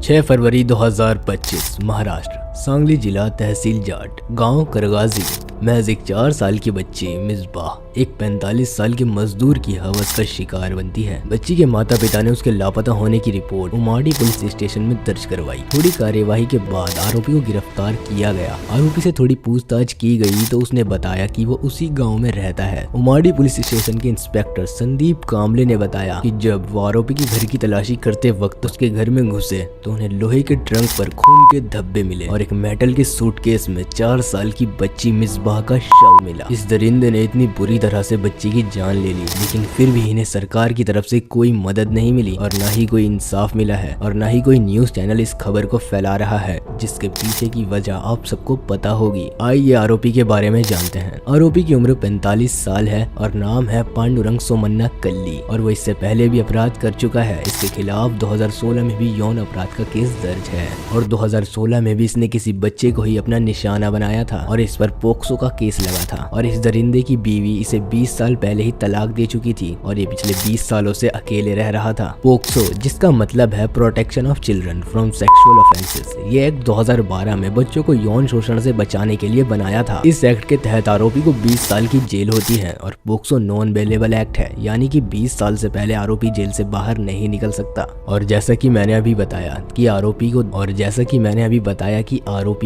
6 फरवरी 2025 महाराष्ट्र, सांगली जिला, तहसील जाट, गांव करगाजी। महज एक 4 साल की बच्ची मिसबाह एक 45 साल के मजदूर की हवस का शिकार बनती है। बच्ची के माता पिता ने उसके लापता होने की रिपोर्ट उमाड़ी पुलिस स्टेशन में दर्ज करवाई। थोड़ी कार्यवाही के बाद आरोपी को गिरफ्तार किया गया। आरोपी से थोड़ी पूछताछ की गई तो उसने बताया कि वो उसी गाँव में रहता है। उमाड़ी पुलिस स्टेशन के इंस्पेक्टर संदीप कामले ने बताया कि जब वो आरोपी की घर की तलाशी करते वक्त उसके घर में घुसे तो उन्हें लोहे के ट्रंक पर खून के धब्बे मिले और एक मेटल के सूटकेस में 4 साल की बच्ची मिसबाह का शव मिला। इस दरिंदे ने इतनी बुरी तरह से बच्ची की जान ले ली, लेकिन फिर भी इन्हें सरकार की तरफ से कोई मदद नहीं मिली और न ही कोई इंसाफ मिला है और न ही कोई न्यूज चैनल इस खबर को फैला रहा है, जिसके पीछे की वजह आप सबको पता होगी। आइए आरोपी के बारे में जानते हैं। आरोपी की उम्र 45 साल है और नाम है पांडुरंग सोमन्ना कल्ली और वो इससे पहले भी अपराध कर चुका है। इसके खिलाफ 2016 में भी यौन अपराध का केस दर्ज है और 2016 में भी इसने किसी बच्चे को ही अपना निशाना बनाया था और इस पर पोक्सो का केस लगा था और इस दरिंदे की बीवी इसे 20 साल पहले ही तलाक दे चुकी थी और ये पिछले 20 सालों से अकेले रह रहा था। पोक्सो, जिसका मतलब है protection of children from sexual offences, ये एक्ट 2012 में बच्चों को यौन शोषण से बचाने के लिए बनाया था। इस एक्ट के तहत आरोपी को 20 साल की जेल होती है और पोक्सो नॉन बेलेबल एक्ट है, यानी कि 20 साल से पहले आरोपी जेल से बाहर नहीं निकल सकता। और जैसा कि मैंने अभी बताया कि आरोपी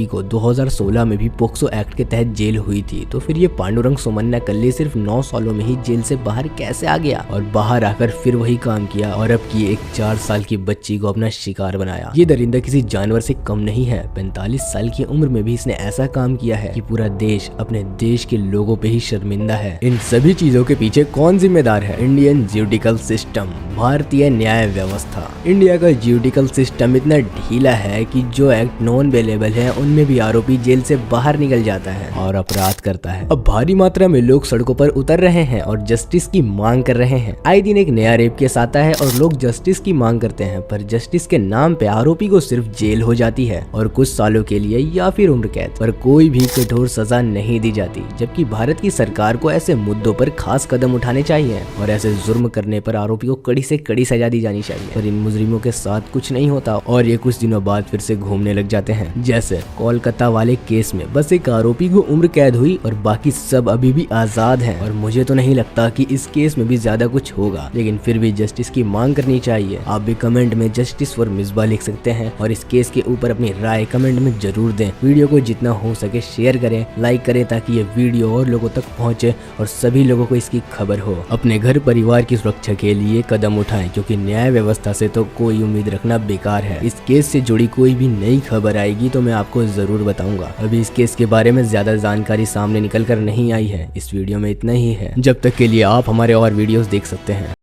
को 2016 में भी पोक्सो एक्ट के तहत जेल हुई थी, तो फिर ये पांडुरंग सोमन्ना कल्ली सिर्फ 9 सालों में ही जेल से बाहर कैसे आ गया और बाहर आकर फिर वही काम किया और अब की एक 4 साल की बच्ची को अपना शिकार बनाया। ये दरिंदा किसी जानवर से कम नहीं है। 45 साल की उम्र में भी इसने ऐसा काम किया है कि पूरा देश अपने देश के लोगों पे ही शर्मिंदा है। इन सभी चीजों के पीछे कौन जिम्मेदार है? इंडियन ज्यूडिकल सिस्टम, भारतीय न्याय व्यवस्था। इंडिया का ज्यूडिकल सिस्टम इतना ढीला है कि जो एक्ट नॉन बेलेबल है उनमें भी आरोपी जेल से बाहर निकल जाता है और अपराध करता है। अब भारी मात्रा में लोग सड़कों पर उतर रहे हैं और जस्टिस की मांग कर रहे हैं। आए दिन एक नया रेप केस आता है और लोग जस्टिस की मांग करते हैं, पर जस्टिस के नाम पे आरोपी को सिर्फ जेल हो जाती है और कुछ सालों के लिए या फिर उम्र कैद, पर कोई भी कठोर सजा नहीं दी जाती। जबकि भारत की सरकार को ऐसे मुद्दों पर खास कदम उठाने चाहिए और ऐसे जुर्म करने पर आरोपी को कड़ी से कड़ी सजा दी जानी चाहिए। पर इन मुजरिमों के साथ कुछ नहीं होता और ये कुछ दिनों बाद फिर से घूमने लग जाते हैं। जैसे कोलकाता वाले केस में बस एक आरोपी को उम्र कैद हुई और बाकी सब अभी भी आजाद हैं और मुझे तो नहीं लगता कि इस केस में भी ज्यादा कुछ होगा, लेकिन फिर भी जस्टिस की मांग करनी चाहिए। आप भी कमेंट में जस्टिस फॉर मिसबाह लिख सकते हैं और इस केस के ऊपर अपनी राय कमेंट में जरूर दें। वीडियो को जितना हो सके शेयर करें, लाइक करें ताकि ये वीडियो और लोगों तक पहुंचे और सभी लोगों को इसकी खबर हो। अपने घर परिवार की सुरक्षा के लिए कदम उठाएं, क्योंकि न्याय व्यवस्था से तो कोई उम्मीद रखना बेकार है। इस केस से जुड़ी कोई भी नई खबर आएगी तो मैं आपको जरूर बताऊंगा। अभी इस केस के बारे में ज्यादा जानकारी सामने निकल कर नहीं आई है। इस वीडियो में इतना ही है। जब तक के लिए आप हमारे और वीडियोस देख सकते हैं।